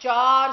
4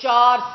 4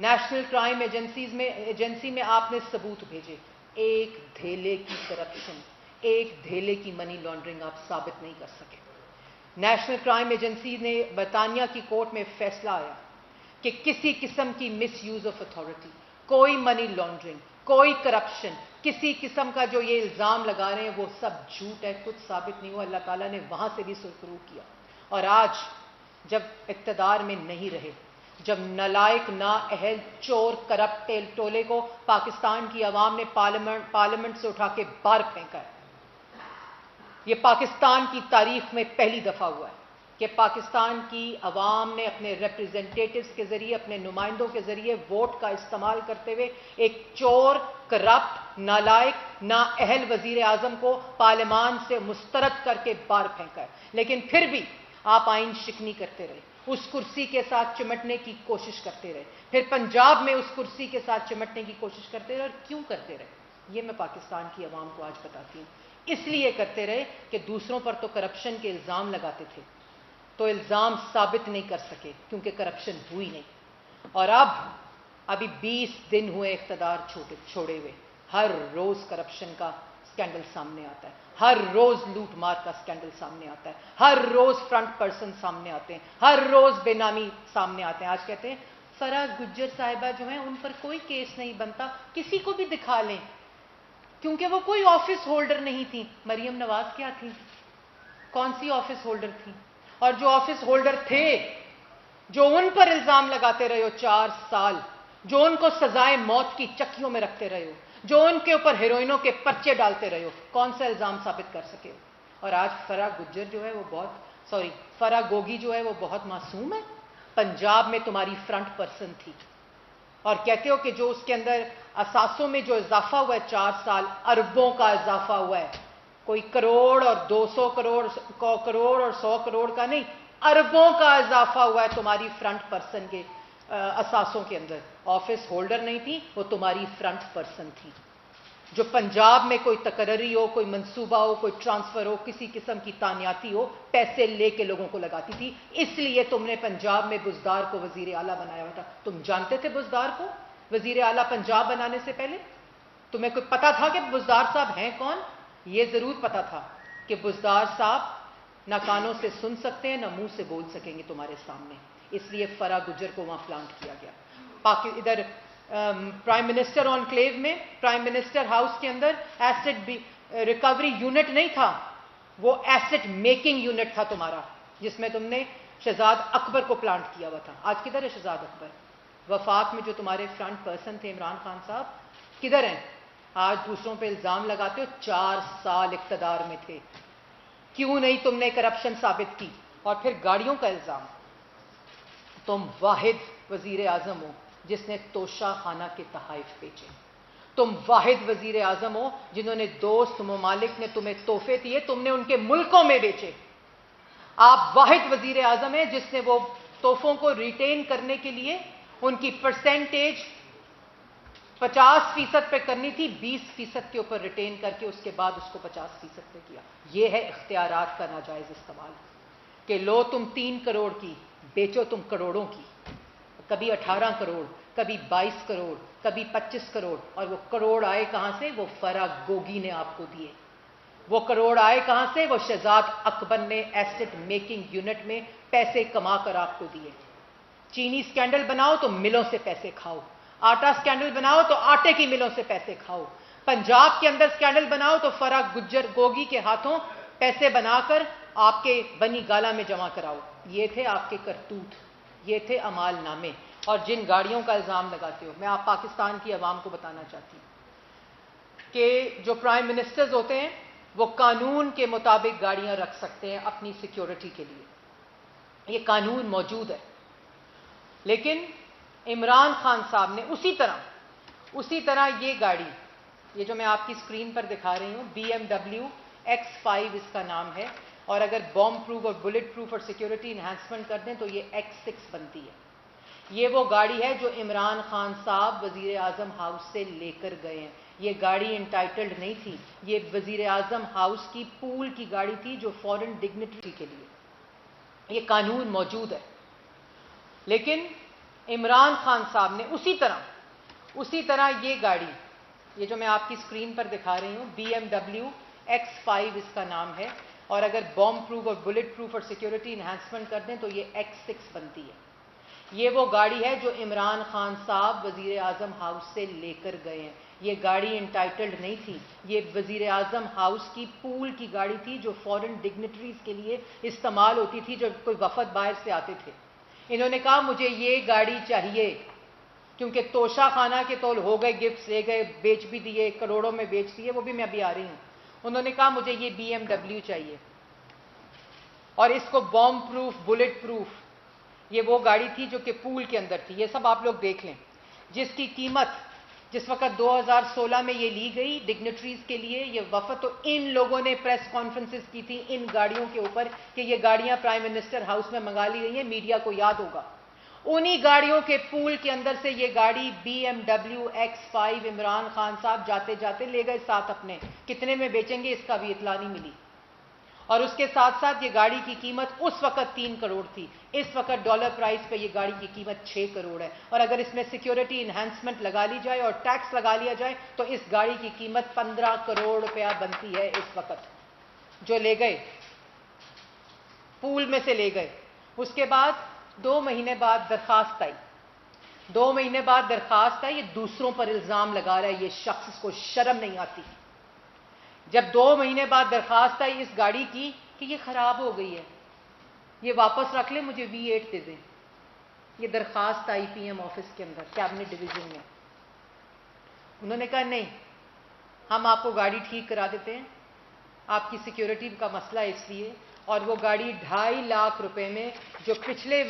national crime agency میں آپ نے ثبوت بھیجے، ایک دھیلے کی کرپشن، ایک دھیلے کی منی لانڈرنگ آپ ثابت نہیں کر سکے۔ نیشنل کرائم ایجنسی نے برطانیہ کی کورٹ میں فیصلہ آیا کہ کسی قسم کی مس یوز آف اتھارٹی، کوئی منی لانڈرنگ، کوئی کرپشن، کسی قسم کا جو یہ الزام لگا رہے ہیں وہ سب جھوٹ ہے، کچھ ثابت نہیں ہوا۔ اللہ تعالیٰ نے وہاں سے بھی سرخرو کیا، اور آج جب اقتدار میں نہیں رہے، جب نالائق، نااہل، چور، کرپٹ ٹولے کو پاکستان کی عوام نے پارلیمنٹ سے اٹھا کے باہر پھینکا ہے۔ یہ پاکستان کی تاریخ میں پہلی دفعہ ہوا ہے کہ پاکستان کی عوام نے اپنے ریپرزنٹیٹیوز کے ذریعے، اپنے نمائندوں کے ذریعے ووٹ کا استعمال کرتے ہوئے ایک چور، کرپٹ، نالائق، نااہل وزیر اعظم کو پارلیمان سے مسترد کر کے باہر پھینکا ہے۔ لیکن پھر بھی آپ آئین شکنی کرتے رہے، اس کرسی کے ساتھ چمٹنے کی کوشش کرتے رہے، پھر پنجاب میں اس کرسی کے ساتھ چمٹنے کی کوشش کرتے رہے۔ اور کیوں کرتے رہے یہ میں پاکستان کی عوام کو آج بتاتی ہوں۔ اس لیے کرتے رہے کہ دوسروں پر تو کرپشن کے الزام لگاتے تھے، تو الزام ثابت نہیں کر سکے کیونکہ کرپشن ہوئی نہیں۔ اور ابھی 20 دن ہوئے اقتدار چھوڑے ہوئے، ہر روز کرپشن کا سکینڈل سامنے آتا ہے، ہر روز لوٹ مار کا سکینڈل سامنے آتا ہے، ہر روز فرنٹ پرسن سامنے آتے ہیں، ہر روز بے نامی سامنے آتے ہیں۔ آج کہتے ہیں فرا گجر صاحبہ جو ہیں ان پر کوئی کیس نہیں بنتا، کسی کو بھی دکھا لیں، کیونکہ وہ کوئی آفس ہولڈر نہیں تھی۔ مریم نواز کیا تھی؟ کون سی آفس ہولڈر تھی؟ اور جو آفس ہولڈر تھے، جو ان پر الزام لگاتے رہے ہو 4 سال، جو ان کو سزائے موت کی چکیوں میں رکھتے رہے ہو، جو ان کے اوپر ہیروئنوں کے پرچے ڈالتے رہے ہو، کون سا الزام ثابت کر سکے ہو؟ اور آج فرا گجر جو ہے وہ فرا گوگی جو ہے وہ بہت معصوم ہے۔ پنجاب میں تمہاری فرنٹ پرسن تھی، اور کہتے ہو کہ جو اس کے اندر اثاثوں میں جو اضافہ ہوا ہے 4 سال، اربوں کا اضافہ ہوا ہے، کوئی کروڑ اور 200 کروڑ اور 100 کروڑ کا نہیں، اربوں کا اضافہ ہوا ہے تمہاری فرنٹ پرسن کے اثاثوں کے اندر۔ آفس ہولڈر نہیں تھی، وہ تمہاری فرنٹ پرسن تھی، جو پنجاب میں کوئی تقرری ہو، کوئی منصوبہ ہو، کوئی ٹرانسفر ہو، کسی قسم کی تانیاتی ہو، پیسے لے کے لوگوں کو لگاتی تھی۔ اس لیے تم نے پنجاب میں بزدار کو وزیر اعلیٰ بنایا ہوا تھا۔ تم جانتے تھے بزدار کو وزیر اعلیٰ پنجاب بنانے سے پہلے؟ تمہیں کوئی پتا تھا کہ بزدار صاحب ہیں کون؟ یہ ضرور پتا تھا کہ بزدار صاحب نہ کانوں سے سن سکتے ہیں، نہ منہ سے بول سکیں گے تمہارے سامنے، اس لیے فرا گجر کو وہاں پلانٹ کیا گیا۔ ادھر پرائم منسٹر انکلیو میں، پرائم منسٹر ہاؤس کے اندر ایسٹ ریکوری یونٹ نہیں تھا، وہ ایسٹ میکنگ یونٹ تھا تمہارا، جس میں تم نے شہزاد اکبر کو پلانٹ کیا ہوا تھا۔ آج کدھر ہے شہزاد اکبر؟ وفاق میں جو تمہارے فرنٹ پرسن تھے عمران خان صاحب، کدھر ہیں؟ آج دوسروں پہ الزام لگاتے ہو، 4 سال اقتدار میں تھے، کیوں نہیں تم نے کرپشن ثابت کی؟ اور پھر گاڑیوں کا الزام، تم واحد وزیر اعظم ہو جس نے توشہ خانہ کے تحائف بیچے، تم واحد وزیر اعظم ہو جنہوں نے دوست ممالک نے تمہیں تحفے دیے، تم نے ان کے ملکوں میں بیچے۔ آپ واحد وزیر اعظم ہیں جس نے وہ تحفوں کو ریٹین کرنے کے لیے ان کی پرسنٹیج 50% پہ کرنی تھی، 20% کے اوپر ریٹین کر کے اس کے بعد اس کو 50% پہ کیا۔ یہ ہے اختیارات کا ناجائز استعمال، کہ لو تم 3 کروڑ کی، بیچو تم کروڑوں کی، کبھی 18 کروڑ، کبھی 22 کروڑ، کبھی 25 کروڑ، اور وہ کروڑ آئے کہاں سے؟ وہ فرا گوگی نے آپ کو دیے۔ وہ کروڑ آئے کہاں سے؟ وہ شہزاد اکبر نے ایسٹ میکنگ یونٹ میں پیسے کما کر آپ کو دیے۔ چینی سکینڈل بناؤ تو ملوں سے پیسے کھاؤ، آٹا سکینڈل بناؤ تو آٹے کی ملوں سے پیسے کھاؤ، پنجاب کے اندر سکینڈل بناؤ تو فرا گجر گوگی کے ہاتھوں پیسے بنا کر آپ کے بنی گالا میں جمع کراؤ۔ یہ تھے آپ کے کرتوت، یہ تھے اعمال نامے۔ اور جن گاڑیوں کا الزام لگاتے ہو، میں آپ پاکستان کی عوام کو بتانا چاہتی ہوں کہ جو پرائم منسٹرز ہوتے ہیں وہ قانون کے مطابق گاڑیاں رکھ سکتے ہیں اپنی سیکیورٹی کے لیے، یہ قانون موجود ہے۔ لیکن عمران خان صاحب نے اسی طرح یہ گاڑی، یہ جو میں آپ کی اسکرین پر دکھا رہی ہوں، BMW X5 اس کا نام ہے، اور اگر بوم پروف اور بلٹ پروف اور سیکیورٹی انہانسمنٹ کر دیں تو یہ X6 بنتی ہے۔ یہ وہ گاڑی ہے جو عمران خان صاحب وزیر اعظم ہاؤس سے لے کر گئے ہیں۔ یہ گاڑی انٹائٹلڈ نہیں تھی، یہ وزیر اعظم ہاؤس کی پول کی گاڑی تھی جو فورن ڈگنیٹری کے لیے، یہ قانون موجود ہے۔ لیکن عمران خان صاحب نے اسی طرح یہ گاڑی، یہ جو میں آپ کی اسکرین پر دکھا رہی ہوں، BMW X5 اس کا نام ہے، اور اگر بومب پروف اور بلٹ پروف اور سیکیورٹی انہانسمنٹ کر دیں تو یہ X6 بنتی ہے۔ یہ وہ گاڑی ہے جو عمران خان صاحب وزیر اعظم ہاؤس سے لے کر گئے ہیں۔ یہ گاڑی انٹائٹلڈ نہیں تھی، یہ وزیر اعظم ہاؤس کی پول کی گاڑی تھی جو فورن ڈگنیٹریز کے لیے استعمال ہوتی تھی جب کوئی وفد باہر سے آتے تھے۔ انہوں نے کہا مجھے یہ گاڑی چاہیے، کیونکہ توشہ خانہ کے تول ہو گئے، گفٹس لے گئے، بیچ بھی دیے، کروڑوں میں بیچ دیے، وہ بھی میں ابھی آ رہی ہوں۔ انہوں نے کہا مجھے یہ BMW چاہیے، اور اس کو بومب پروف، بلٹ پروف، یہ وہ گاڑی تھی جو کہ پول کے اندر تھی۔ یہ سب آپ لوگ دیکھ لیں، جس کی قیمت جس وقت 2016 میں یہ لی گئی ڈگنیٹریز کے لیے یہ وفد، تو ان لوگوں نے پریس کانفرنسز کی تھی ان گاڑیوں کے اوپر کہ یہ گاڑیاں پرائم منسٹر ہاؤس میں منگا لی گئی ہیں، میڈیا کو یاد ہوگا۔ انہی گاڑیوں کے پول کے اندر سے یہ گاڑی BMW X5 عمران خان صاحب جاتے جاتے لے گئے ساتھ اپنے۔ کتنے میں بیچیں گے اس کا بھی اطلاع نہیں ملی۔ اور اس کے ساتھ ساتھ یہ گاڑی کی قیمت اس وقت 3 کروڑ تھی، اس وقت ڈالر پرائز پہ یہ گاڑی کی قیمت 6 کروڑ ہے، اور اگر اس میں سیکیورٹی انہانسمنٹ لگا لی جائے اور ٹیکس لگا لیا جائے تو اس گاڑی کی قیمت 15 کروڑ روپیہ بنتی ہے اس وقت، جو لے گئے پول میں سے لے گئے۔ اس کے بعد 2 مہینے بعد درخواست آئی، 2 مہینے بعد درخواست آئی، یہ دوسروں پر الزام لگا رہا ہے یہ شخص، اس کو شرم نہیں آتی۔ جب 2 مہینے بعد درخواست آئی اس گاڑی کی کہ یہ خراب ہو گئی ہے، یہ واپس رکھ لیں، مجھے V8 دے دیں، یہ درخواست آئی PM آفس کے اندر کیبنٹ ڈویژن میں۔ انہوں نے کہا نہیں، ہم آپ کو گاڑی ٹھیک کرا دیتے ہیں، آپ کی سیکیورٹی کا مسئلہ ہے اس لیے، اور وہ گاڑی 2.5 لاکھ روپے میں جو پچھلے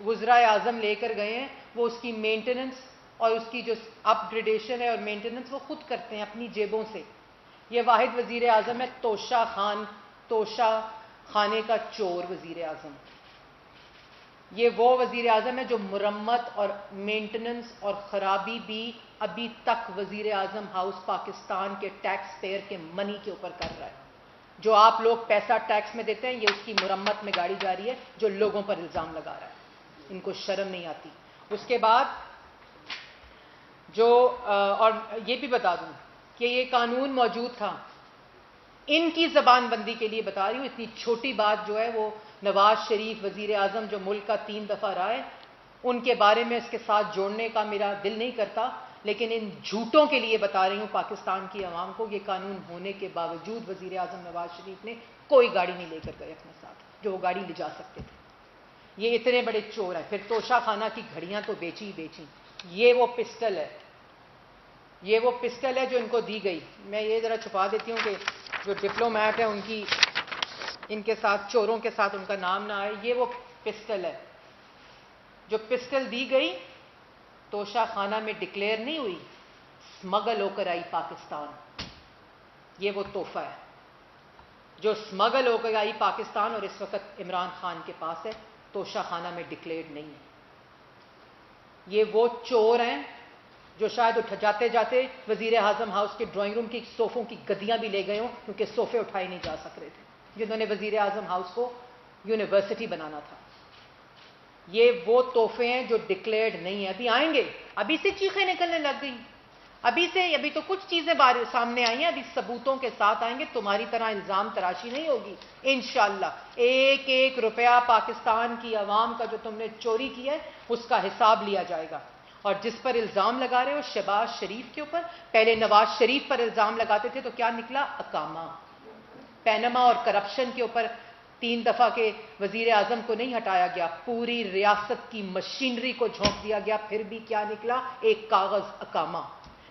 وزرائے اعظم لے کر گئے ہیں، وہ اس کی مینٹیننس اور اس کی جو اپ گریڈیشن ہے اور مینٹیننس وہ خود کرتے ہیں اپنی جیبوں سے۔ یہ واحد وزیر اعظم ہے توشہ خانے کا چور وزیر اعظم۔ یہ وہ وزیر اعظم ہے جو مرمت اور مینٹیننس اور خرابی بھی ابھی تک وزیر اعظم ہاؤس پاکستان کے ٹیکس پیئر کے منی کے اوپر کر رہا ہے۔ جو آپ لوگ پیسہ ٹیکس میں دیتے ہیں یہ اس کی مرمت میں گاڑی جا رہی ہے، جو لوگوں پر الزام لگا رہا ہے، ان کو شرم نہیں آتی۔ اس کے بعد اور یہ بھی بتا دوں کہ یہ قانون موجود تھا، ان کی زبان بندی کے لیے بتا رہی ہوں، اتنی چھوٹی بات جو ہے وہ نواز شریف وزیر اعظم جو ملک کا 3 دفعہ رہا ہے، ان کے بارے میں اس کے ساتھ جوڑنے کا میرا دل نہیں کرتا، لیکن ان جھوٹوں کے لیے بتا رہی ہوں پاکستان کی عوام کو، یہ قانون ہونے کے باوجود وزیر اعظم نواز شریف نے کوئی گاڑی نہیں لے کر گئے اپنے ساتھ جو وہ گاڑی لے جا سکتے تھے۔ یہ اتنے بڑے چور ہیں۔ پھر توشہ خانہ کی گھڑیاں تو بیچی یہ وہ پسٹل ہے، یہ وہ پسٹل ہے جو ان کو دی گئی۔ میں یہ ذرا چھپا دیتی ہوں کہ جو ڈپلومیٹ ہیں ان کے ساتھ، چوروں کے ساتھ ان کا نام نہ آئے۔ یہ وہ پسٹل ہے جو پسٹل دی گئی، توشہ خانہ میں ڈکلیئر نہیں ہوئی، سمگل ہو کر آئی پاکستان۔ یہ وہ تحفہ ہے جو سمگل ہو کر آئی پاکستان اور اس وقت عمران خان کے پاس ہے، توشہ خانہ میں ڈکلیئرڈ نہیں ہے۔ یہ وہ چور ہیں جو شاید جاتے جاتے وزیر اعظم ہاؤس کے ڈرائنگ روم کی صوفوں کی گدیاں بھی لے گئے ہوں، کیونکہ صوفے اٹھائے نہیں جا سک رہے تھے، جنہوں نے وزیر اعظم ہاؤس کو یونیورسٹی بنانا تھا۔ یہ وہ تحفے ہیں جو ڈکلیئرڈ نہیں ہیں، ابھی آئیں گے، ابھی سے چیخیں نکلنے لگ گئی، ابھی تو کچھ چیزیں سامنے آئی ہیں، ابھی ثبوتوں کے ساتھ آئیں گے، تمہاری طرح الزام تراشی نہیں ہوگی انشاءاللہ۔ ایک ایک روپیہ پاکستان کی عوام کا جو تم نے چوری کیا ہے اس کا حساب لیا جائے گا۔ اور جس پر الزام لگا رہے ہو شہباز شریف کے اوپر، پہلے نواز شریف پر الزام لگاتے تھے تو کیا نکلا؟ اقامہ۔ پینما اور کرپشن کے اوپر 3 دفعہ کے وزیر اعظم کو نہیں ہٹایا گیا، پوری ریاست کی مشینری کو جھونک دیا گیا، پھر بھی کیا نکلا؟ ایک کاغذ اقامہ۔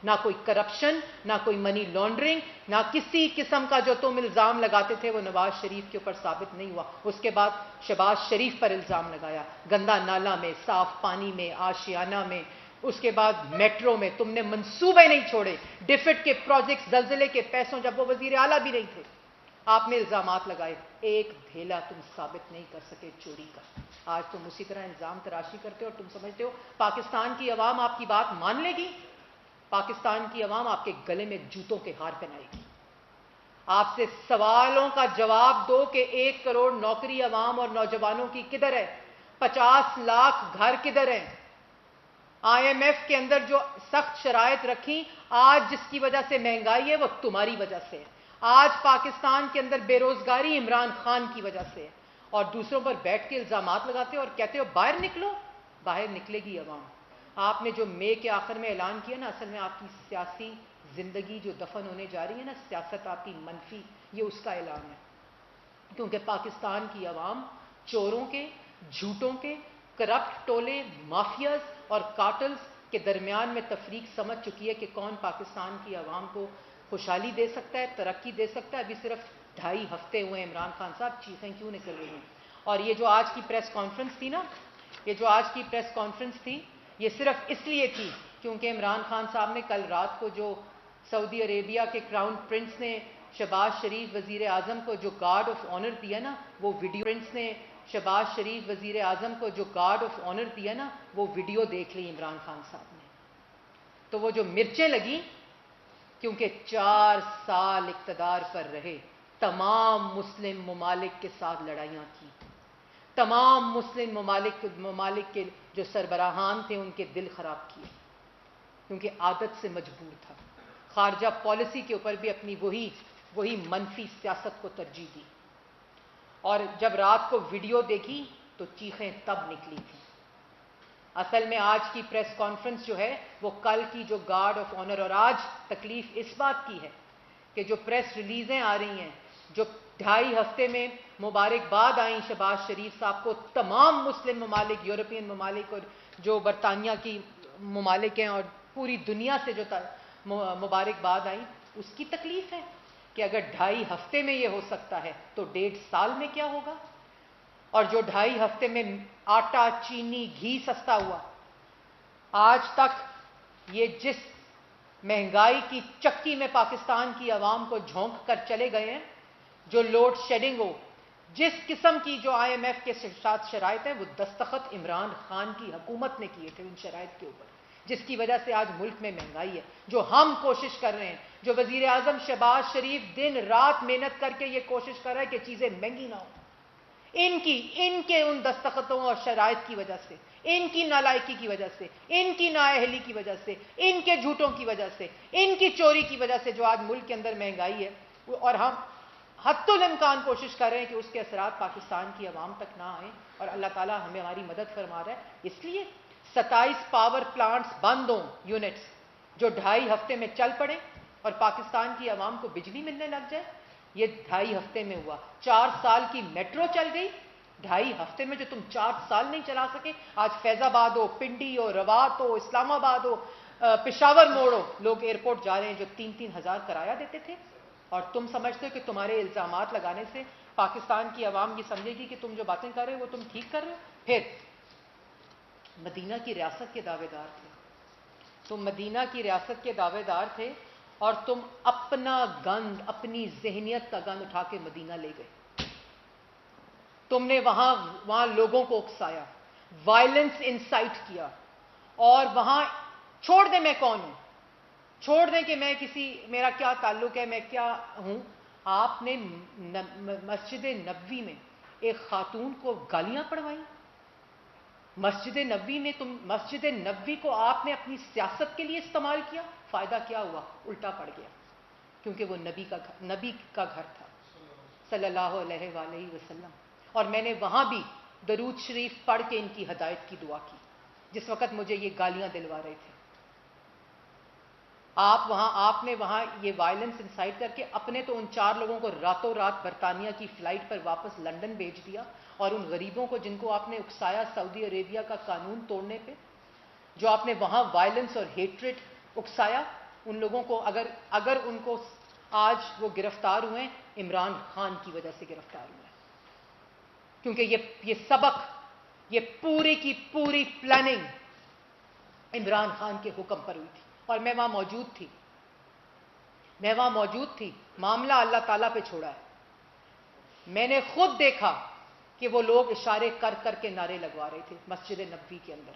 نہ کوئی کرپشن، نہ کوئی منی لانڈرنگ، نہ کسی قسم کا جو تم الزام لگاتے تھے وہ نواز شریف کے اوپر ثابت نہیں ہوا۔ اس کے بعد شہباز شریف پر الزام لگایا، گندا نالا میں، صاف پانی میں، آشیانہ میں، اس کے بعد میٹرو میں تم نے منصوبے نہیں چھوڑے، ڈیفٹ کے پروجیکٹس، زلزلے کے پیسوں، جب وہ وزیر اعلیٰ بھی نہیں تھے آپ نے الزامات لگائے، ایک دھیلا تم ثابت نہیں کر سکے چوری کا۔ آج تم اسی طرح الزام تراشی کرتے ہو اور تم سمجھتے ہو پاکستان کی عوام آپ کی بات مان لے گی؟ پاکستان کی عوام آپ کے گلے میں جوتوں کے ہار پہنائے گی۔ آپ سے سوالوں کا جواب دو کہ 1 کروڑ نوکری عوام اور نوجوانوں کی کدھر ہے؟ 50 لاکھ گھر کدھر ہیں؟ IMF کے اندر جو سخت شرائط رکھی، آج جس کی وجہ سے مہنگائی ہے وہ تمہاری وجہ سے ہے. آج پاکستان کے اندر بے روزگاری عمران خان کی وجہ سے ہے. اور دوسروں پر بیٹھ کے الزامات لگاتے ہو اور کہتے ہو باہر نکلو. باہر نکلے گی عوام. آپ نے جو مئی کے آخر میں اعلان کیا نا، اصل میں آپ کی سیاسی زندگی جو دفن ہونے جا رہی ہے نا، سیاست آپ کی منفی، یہ اس کا اعلان ہے. کیونکہ پاکستان کی عوام چوروں کے، جھوٹوں کے، کرپٹ ٹولے، مافیاز اور کارٹلز کے درمیان میں تفریق سمجھ چکی ہے کہ کون پاکستان کی عوام کو خوشحالی دے سکتا ہے، ترقی دے سکتا ہے. ابھی صرف 2.5 ہفتے ہوئے عمران خان صاحب، چیخیں کیوں نکل رہی ہیں؟ اور یہ جو آج کی پریس کانفرنس تھی نا، یہ جو آج کی پریس کانفرنس تھی، یہ صرف اس لیے تھی کیونکہ عمران خان صاحب نے کل رات کو جو سعودی عربیہ کے کراؤن پرنس نے شہباز شریف وزیر اعظم کو جو گارڈ آف آنر دیا نا، وہ ویڈیو، پرنس نے شہباز شریف وزیر اعظم کو جو گارڈ آف آنر دیا نا، وہ ویڈیو دیکھ لی عمران خان صاحب نے. تو وہ جو مرچیں لگی، کیونکہ 4 سال اقتدار پر رہے، تمام مسلم ممالک کے ساتھ لڑائیاں کی، تمام مسلم ممالک کے جو سربراہان تھے ان کے دل خراب کیے، کیونکہ عادت سے مجبور تھا. خارجہ پالیسی کے اوپر بھی اپنی وہی منفی سیاست کو ترجیح دی. اور جب رات کو ویڈیو دیکھی تو چیخیں تب نکلی تھیں. اصل میں آج کی پریس کانفرنس جو ہے وہ کل کی جو گارڈ آف آنر، اور آج تکلیف اس بات کی ہے کہ جو پریس ریلیزیں آ رہی ہیں، جو 2.5 ہفتے میں مبارکباد آئیں شہباز شریف صاحب کو، تمام مسلم ممالک، یورپین ممالک اور جو برطانیہ کی ممالک ہیں اور پوری دنیا سے جو مبارکباد آئیں، اس کی تکلیف ہے کہ اگر 2.5 ہفتے میں یہ ہو سکتا ہے تو 1.5 سال میں کیا ہوگا؟ اور جو 2.5 ہفتے میں آٹا، چینی، گھی سستا ہوا، آج تک یہ جس مہنگائی کی چکی میں پاکستان کی عوام کو جھونک کر چلے گئے ہیں، جو لوڈ شیڈنگ ہو، جس قسم کی جو IMF کے ساتھ شرائط ہے، وہ دستخط عمران خان کی حکومت نے کیے تھے ان شرائط کے اوپر، جس کی وجہ سے آج ملک میں مہنگائی ہے. جو ہم کوشش کر رہے ہیں، جو وزیر اعظم شہباز شریف دن رات محنت کر کے یہ کوشش کر رہا ہے کہ چیزیں مہنگی نہ ہوں، ان کے ان دستخطوں اور شرائط کی وجہ سے، ان کی نالائکی کی وجہ سے، ان کی نااہلی کی وجہ سے، ان کے جھوٹوں کی وجہ سے، ان کی چوری کی وجہ سے جو آج ملک کے اندر مہنگائی ہے، اور ہم حتی الامکان کوشش کر رہے ہیں کہ اس کے اثرات پاکستان کی عوام تک نہ آئیں، اور اللہ تعالیٰ ہمیں ہماری مدد فرما رہا ہے. اس لیے 27 پاور پلانٹس بند ہوں، یونٹس جو 2.5 ہفتے میں چل پڑے اور پاکستان کی عوام کو بجلی ملنے لگ جائے. یہ 2.5 ہفتے میں ہوا. 4 سال کی میٹرو چل گئی 2.5 ہفتے میں، جو تم 4 سال نہیں چلا سکے. آج فیض آباد ہو، پنڈی ہو، روات ہو، اسلام آباد ہو، پشاور موڑ ہو، لوگ ایئرپورٹ جا رہے ہیں جو 3-3 ہزار کرایہ دیتے تھے. اور تم سمجھتے ہو کہ تمہارے الزامات لگانے سے پاکستان کی عوام یہ سمجھے گی کہ تم جو باتیں کر رہے ہو وہ تم ٹھیک کر رہے ہو. پھر مدینہ کی ریاست کے دعوے دار تھے، تم مدینہ کی ریاست کے دعوے دار تھے، اور تم اپنا گند، اپنی ذہنیت کا گند اٹھا کے مدینہ لے گئے. تم نے وہاں لوگوں کو اکسایا، وائلنس انسائٹ کیا، اور وہاں چھوڑ دیں میں کون ہوں، چھوڑ دیں کہ میں میرا کیا تعلق ہے، میں کیا ہوں. آپ نے مسجد نبوی میں ایک خاتون کو گالیاں پڑھوائیں. مسجد نبوی کو آپ نے اپنی سیاست کے لیے استعمال کیا. فائدہ کیا ہوا؟ الٹا پڑ گیا، کیونکہ وہ نبی کا گھر تھا صلی اللہ علیہ وآلہ وسلم. اور میں نے وہاں بھی درود شریف پڑھ کے ان کی ہدایت کی دعا کی جس وقت مجھے یہ گالیاں دلوا رہے تھے. آپ نے وہاں یہ وائلنس انسائٹ کر کے اپنے تو ان 4 لوگوں کو راتوں رات برطانیہ کی فلائٹ پر واپس لنڈن بھیج دیا، اور ان غریبوں کو جن کو آپ نے اکسایا سعودی عربیہ کا قانون توڑنے پہ، جو آپ نے وہاں وائلنس اور ہیٹریٹ اکسایا، ان لوگوں کو اگر ان کو آج وہ گرفتار ہوئے، عمران خان کی وجہ سے گرفتار ہوئے، کیونکہ یہ سبق، یہ پوری کی پوری پلاننگ عمران خان کے حکم پر ہوئی تھی. اور میں وہاں موجود تھی. معاملہ اللہ تعالیٰ پہ چھوڑا ہے. میں نے خود دیکھا کہ وہ لوگ اشارے کر کر کے نعرے لگوا رہے تھے مسجد نبوی کے اندر.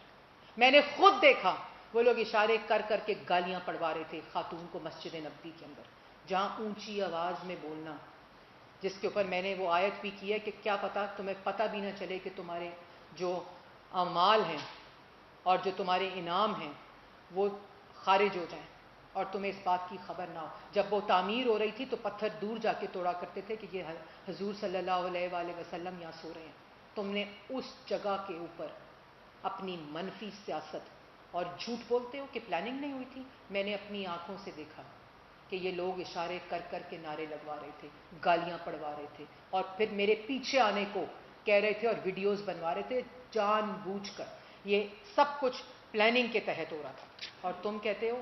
میں نے خود دیکھا وہ لوگ اشارے کر کر کے گالیاں پڑوا رہے تھے خاتون کو مسجد نبوی کے اندر. جہاں اونچی آواز میں بولنا، جس کے اوپر میں نے وہ آیت بھی کی ہے کہ کیا پتا تمہیں پتہ بھی نہ چلے کہ تمہارے جو اعمال ہیں اور جو تمہارے انعام ہیں وہ خارج ہو جائیں اور تمہیں اس بات کی خبر نہ ہو. جب وہ تعمیر ہو رہی تھی تو پتھر دور جا کے توڑا کرتے تھے کہ یہ حضور صلی اللہ علیہ وآلہ وسلم یہاں سو رہے ہیں. تم نے اس جگہ کے اوپر اپنی منفی سیاست اور جھوٹ بولتے ہو کہ پلاننگ نہیں ہوئی تھی. میں نے اپنی آنکھوں سے دیکھا کہ یہ لوگ اشارے کر کر کے نعرے لگوا رہے تھے, گالیاں پڑوا رہے تھے, اور پھر میرے پیچھے آنے کو کہہ رہے تھے اور ویڈیوز بنوا رہے تھے جان بوجھ کر. یہ سب کچھ پلاننگ کے تحت ہو رہا تھا. اور تم کہتے ہو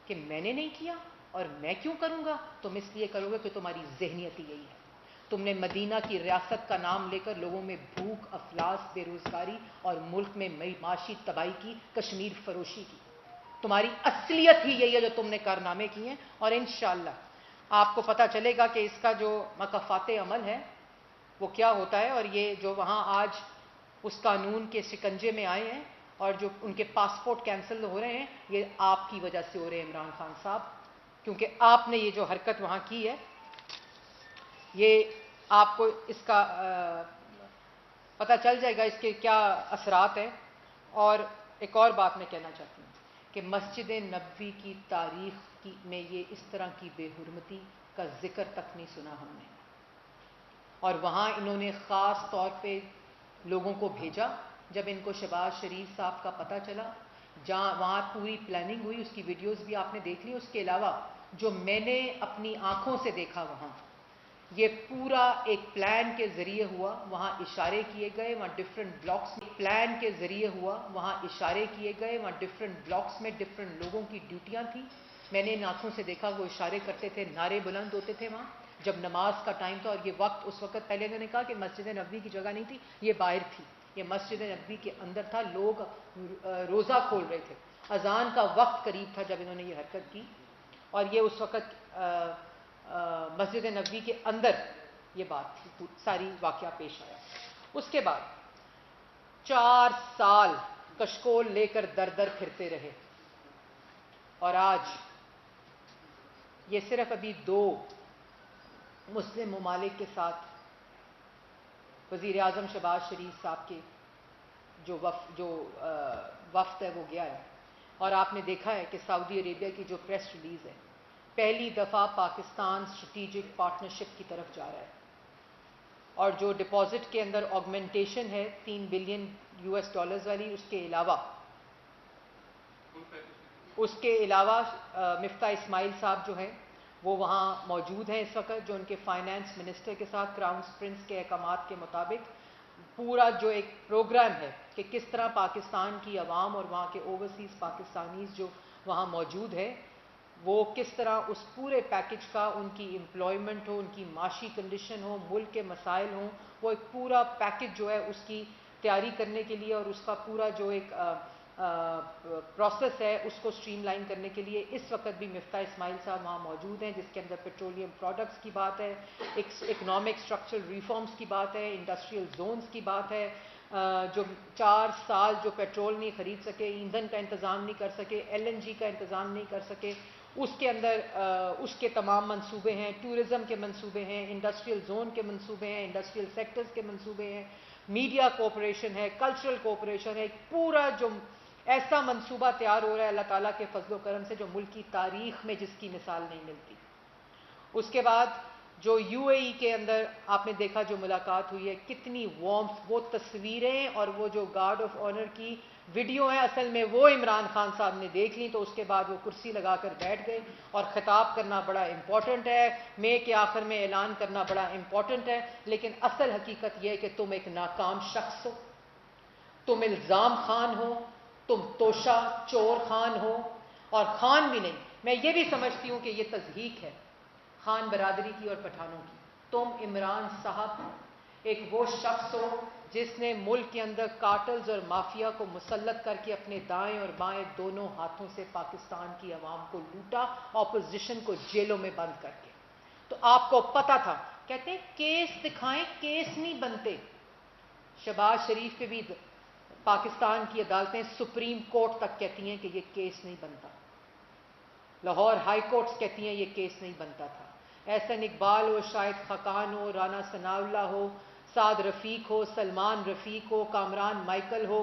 کہ میں نے نہیں کیا اور میں کیوں کروں گا. تم اس لیے کرو گے کہ تمہاری ذہنیت ہی یہی ہے. تم نے مدینہ کی ریاست کا نام لے کر لوگوں میں بھوک, افلاس, بے روزگاری اور ملک میں معاشی تباہی کی, کشمیر فروشی کی. تمہاری اصلیت ہی یہی ہے جو تم نے کارنامے کیے ہیں. اور انشاءاللہ آپ کو پتہ چلے گا کہ اس کا جو مکافات عمل ہے وہ کیا ہوتا ہے. اور یہ جو وہاں آج اس قانون کے شکنجے میں آئے ہیں اور جو ان کے پاسپورٹ کینسل ہو رہے ہیں, یہ آپ کی وجہ سے ہو رہے ہیں عمران خان صاحب, کیونکہ آپ نے یہ جو حرکت وہاں کی ہے یہ آپ کو اس کا پتہ چل جائے گا اس کے کیا اثرات ہیں. اور ایک اور بات میں کہنا چاہتی ہوں کہ مسجد نبوی کی تاریخ میں یہ اس طرح کی بے حرمتی کا ذکر تک نہیں سنا ہم نے. اور وہاں انہوں نے خاص طور پہ لوگوں کو بھیجا جب ان کو شہباز شریف صاحب کا پتہ چلا, جہاں وہاں پوری پلاننگ ہوئی. اس کی ویڈیوز بھی آپ نے دیکھ لی. اس کے علاوہ جو میں نے اپنی آنکھوں سے دیکھا وہاں, یہ پورا ایک پلان کے ذریعے ہوا. وہاں اشارے کیے گئے, وہاں ڈفرینٹ بلاکس پلان کے ذریعے ہوا. وہاں اشارے کیے گئے, وہاں ڈفرینٹ بلاکس میں ڈفرینٹ لوگوں کی ڈیوٹیاں تھیں. میں نے ان آنکھوں سے دیکھا وہ اشارے کرتے تھے, نعرے بلند ہوتے تھے وہاں جب نماز کا ٹائم تھا. اور یہ وقت اس وقت پہلے انہوں نے کہا کہ مسجد نبوی کی جگہ نہیں تھی, یہ باہر تھی. یہ مسجد نبوی کے اندر تھا. لوگ روزہ کھول رہے تھے, اذان کا وقت قریب تھا جب انہوں نے یہ حرکت کی. اور یہ اس وقت مسجد نبوی کے اندر یہ بات تھی, ساری واقعہ پیش آیا. اس کے بعد 4 سال کشکول لے کر در در پھرتے رہے. اور آج یہ صرف ابھی 2 مسلم ممالک کے ساتھ وزیر اعظم شہباز شریف صاحب کے جو وفد ہے وہ گیا ہے. اور آپ نے دیکھا ہے کہ سعودی عربیہ کی جو پریس ریلیز ہے, پہلی دفعہ پاکستان اسٹریٹجک پارٹنرشپ کی طرف جا رہا ہے. اور جو ڈپازٹ کے اندر آگمنٹیشن ہے $3 بلین والی, اس کے علاوہ مفتاح اسماعیل صاحب جو ہیں وہ وہاں موجود ہیں اس وقت, جو ان کے فائنانس منسٹر کے ساتھ کراؤن پرنس کے احکامات کے مطابق پورا جو ایک پروگرام ہے کہ کس طرح پاکستان کی عوام اور وہاں کے اوورسیز پاکستانیز جو وہاں موجود ہے وہ کس طرح اس پورے پیکج کا, ان کی امپلائمنٹ ہو, ان کی معاشی کنڈیشن ہو, ملک کے مسائل ہوں, وہ ایک پورا پیکج جو ہے اس کی تیاری کرنے کے لیے اور اس کا پورا جو ایک پروسیس ہے اس کو سٹریم لائن کرنے کے لیے اس وقت بھی مفتاح اسماعیل صاحب وہاں موجود ہیں, جس کے اندر پیٹرولیم پروڈکٹس کی بات ہے, اکنامک اسٹرکچرل ریفارمز کی بات ہے, انڈسٹریل زونز کی بات ہے. جو 4 سال جو پیٹرول نہیں خرید سکے, ایندھن کا انتظام نہیں کر سکے, LNG کا انتظام نہیں کر سکے, اس کے اندر اس کے تمام منصوبے ہیں. ٹورزم کے منصوبے ہیں, انڈسٹریل زون کے منصوبے ہیں, انڈسٹریل سیکٹرز کے منصوبے ہیں, میڈیا کوپریشن ہے, کلچرل کوپریشن ہے. ایک پورا جو ایسا منصوبہ تیار ہو رہا ہے اللہ تعالیٰ کے فضل و کرم سے جو ملک کی تاریخ میں جس کی مثال نہیں ملتی. اس کے بعد جو UAE کے اندر آپ نے دیکھا جو ملاقات ہوئی ہے, کتنی وارمتھ, وہ تصویریں اور وہ جو گارڈ آف آنر کی ویڈیو ہیں اصل میں وہ عمران خان صاحب نے دیکھ لی. تو اس کے بعد وہ کرسی لگا کر بیٹھ گئے. اور خطاب کرنا بڑا امپورٹنٹ ہے, مئی کے آخر میں اعلان کرنا بڑا امپورٹنٹ ہے, لیکن اصل حقیقت یہ ہے کہ تم ایک ناکام شخص ہو, تم الزام خان ہو, تم توشہ چور خان ہو. اور خان بھی نہیں, میں یہ بھی سمجھتی ہوں کہ یہ تضحیک ہے خان برادری کی اور پٹھانوں کی. تم عمران صاحب ایک وہ شخص ہو جس نے ملک کے اندر کارٹلز اور مافیا کو مسلط کر کے اپنے دائیں اور بائیں دونوں ہاتھوں سے پاکستان کی عوام کو لوٹا, اپوزیشن کو جیلوں میں بند کر کے. تو آپ کو پتا تھا, کہتے ہیں کیس دکھائیں کیس نہیں بنتے. شہباز شریف پہ بھی پاکستان کی عدالتیں سپریم کورٹ تک کہتی ہیں کہ یہ کیس نہیں بنتا, لاہور ہائی کورٹس کہتی ہیں یہ کیس نہیں بنتا تھا. احسن اقبال ہو, شاہد خقان ہو, رانا ثناء اللہ ہو, سعد رفیق ہو, سلمان رفیق ہو, کامران مائیکل ہو,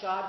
4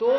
2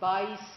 22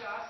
4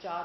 4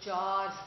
4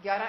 11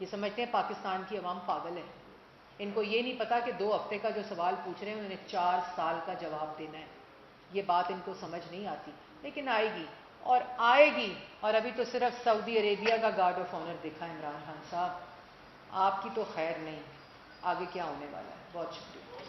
یہ سمجھتے ہیں پاکستان کی عوام پاگل ہے. ان کو یہ نہیں پتا کہ 2 ہفتے کا جو سوال پوچھ رہے ہیں انہیں 4 سال کا جواب دینا ہے. یہ بات ان کو سمجھ نہیں آتی، لیکن آئے گی اور آئے گی. اور ابھی تو صرف سعودی عربیہ کا گارڈ آف آنر دیکھا عمران خان صاحب. آپ کی تو خیر نہیں، آگے کیا ہونے والا ہے. بہت شکریہ.